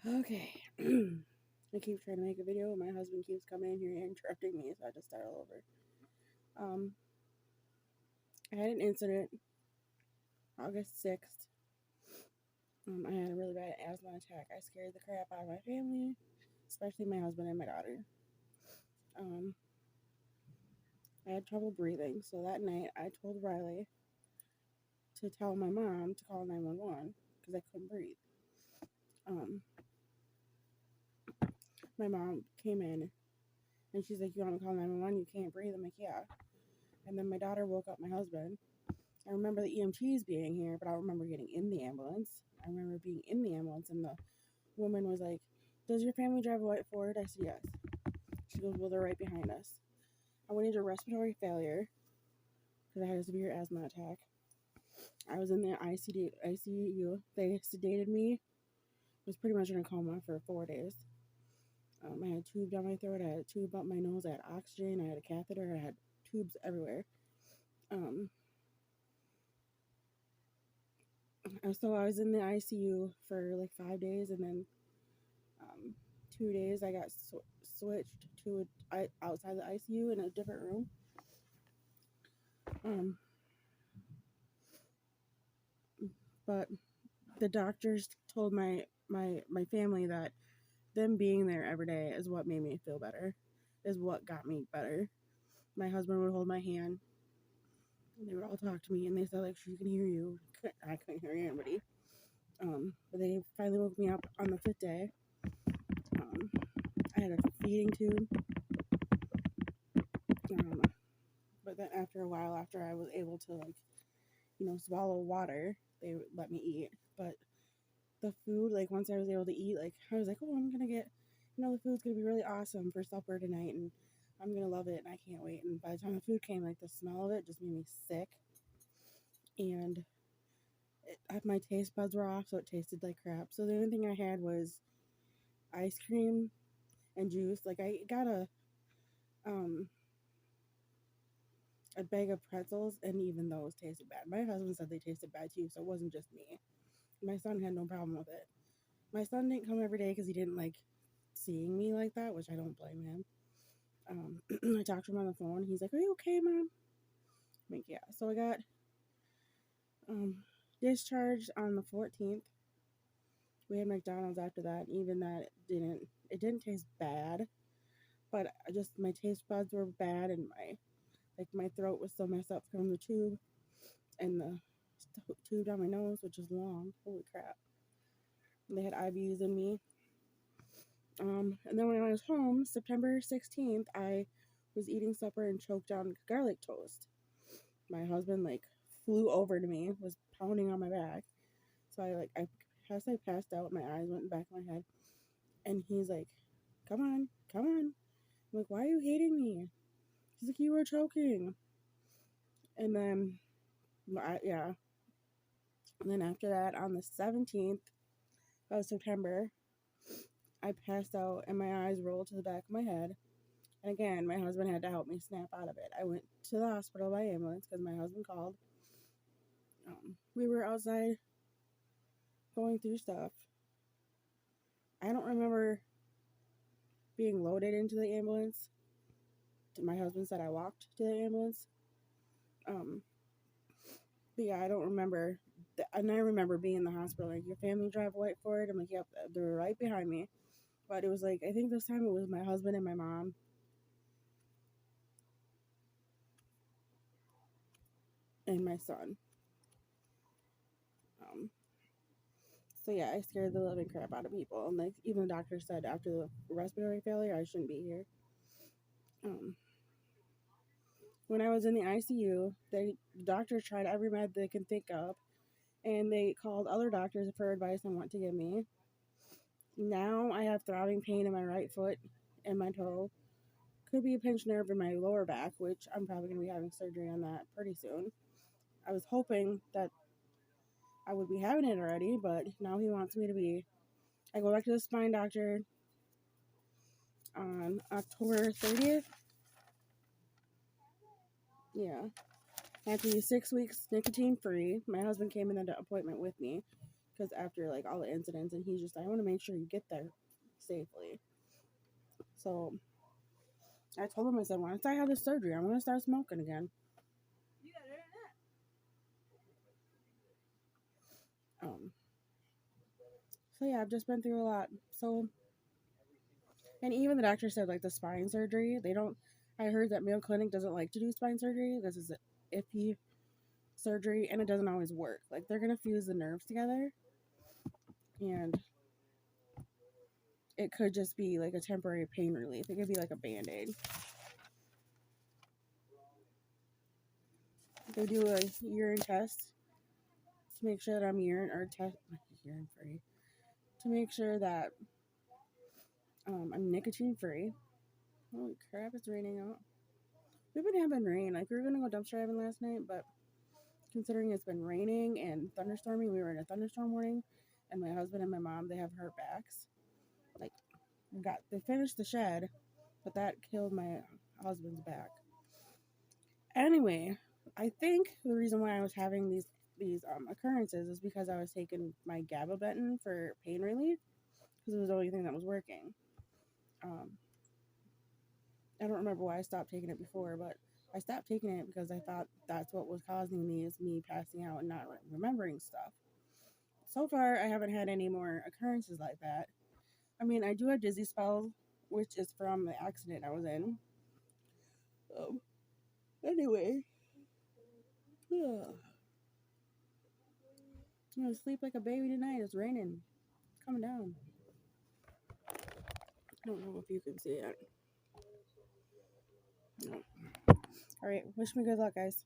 Okay. I keep trying to make a video. My husband keeps coming in here and interrupting me, so I just start all over. Um, I had an incident August 6th. I had a really bad asthma attack. I scared the crap out of my family, especially my husband and my daughter. Um, I had trouble breathing, so that night I told Riley to tell my mom to call 911 because I couldn't breathe. Um, my mom came in and she's like, "You want to call 911? You can't breathe." I'm like, "Yeah." And then my daughter woke up my husband. I remember the EMTs being here, but I don't remember getting in the ambulance. I remember being in the ambulance, and the woman was like, "Does your family drive a white Ford?" I said, "Yes." She goes, "Well, they're right behind us." I went into respiratory failure because I had a severe asthma attack. I was in the ICU. They sedated me. I was pretty much in a coma for 4 days. I had a tube down my throat. I had a tube up my nose. I had oxygen. I had a catheter. I had tubes everywhere. Um, so I was in the ICU for like 5 days, and then 2 days I got switched to outside the ICU in a different room. Um, but the doctors told my family that them being there every day is what made me feel better, is what got me better. My husband would hold my hand. They would all talk to me, and they said like, "She can hear you." I couldn't hear anybody. But they finally woke me up on the 5th day. Um, I had a feeding tube. Um, but then after a while, after I was able to swallow water, they let me eat. But the food, like once I was able to eat, like I was like, "Oh, I'm gonna get, the food's gonna be really awesome for supper tonight, and I'm gonna love it, and I can't wait." And by the time the food came, like the smell of it just made me sick, and my taste buds were off, so it tasted like crap. So the only thing I had was ice cream and juice. Like I got um a bag of pretzels, and even those tasted bad. My husband said they tasted bad too, so it wasn't just me. My son had no problem with it. My son didn't come every day because he didn't like seeing me like that, which I don't blame him. I talked to him on the phone. He's like, "Are you okay, Mom?" I'm like, "Yeah." So I got um, discharged on the 14th. We had McDonald's after that. Even that didn't taste bad, but my taste buds were bad, and my throat was so messed up from the tube and the tube down my nose, which is long. Holy crap! They had IVs in me. And then when I was home, September 16th, I was eating supper and choked on garlic toast. My husband flew over to me, was pounding on my back. So I passed out, my eyes went in the back of my head, and he's like, "Come on, come on." I'm like, "Why are you hating me?" He's like, "You were choking." And then, yeah. And then after that, on the 17th of September, I passed out and my eyes rolled to the back of my head. And again, my husband had to help me snap out of it. I went to the hospital by ambulance because my husband called. We were outside going through stuff. I don't remember being loaded into the ambulance. My husband said I walked to the ambulance. Um, but yeah, I don't remember. And I remember being in the hospital. Like, "Your family drive a white Ford?" I'm like, "Yep." They were right behind me. But it was like, I think this time it was my husband and my mom and my son. Um, so yeah, I scared the living crap out of people. And even the doctor said after the respiratory failure, I shouldn't be here. Um, when I was in the ICU, the doctors tried every med they can think of, and they called other doctors for advice on what to give me. Now I have throbbing pain in my right foot and my toe. Could be a pinched nerve in my lower back, which I'm probably going to be having surgery on that pretty soon. I was hoping that I would be having it already, but now he wants me to be. I go back to the spine doctor on October 30th. Yeah. I have to be 6 weeks nicotine free. My husband came in the appointment with me because after like all the incidents, and he's just like, I want to make sure you get there safely. So I told him, I said, once I have this surgery, I'm gonna start smoking again. Um, so yeah, I've just been through a lot. So, and even the doctor said like the spine surgery, they don't. I heard that Mayo Clinic doesn't like to do spine surgery because it's an iffy surgery and it doesn't always work. Like they're gonna fuse the nerves together, and it could just be like a temporary pain relief. It could be like a band-aid. They do a urine test to make sure that I'm urine free, to make sure that I'm nicotine free. Holy crap! It's raining out. We've been having rain. Like we were gonna go dumpster driving last night, but considering it's been raining and thunderstorming, we were in a thunderstorm warning, and my husband and my mom, they have hurt backs. Like they finished the shed, but that killed my husband's back. Anyway, I think the reason why I was having these occurrences is because I was taking my gabapentin for pain relief because it was the only thing that was working. I don't remember why I stopped taking it before, but I stopped taking it because I thought that's what was causing me, is me passing out and not remembering stuff. So far, I haven't had any more occurrences like that. I mean, I do have dizzy spells, which is from the accident I was in. Anyway, I'm gonna sleep like a baby tonight. It's raining, it's coming down. I don't know if you can see it. No. All right, wish me good luck, guys.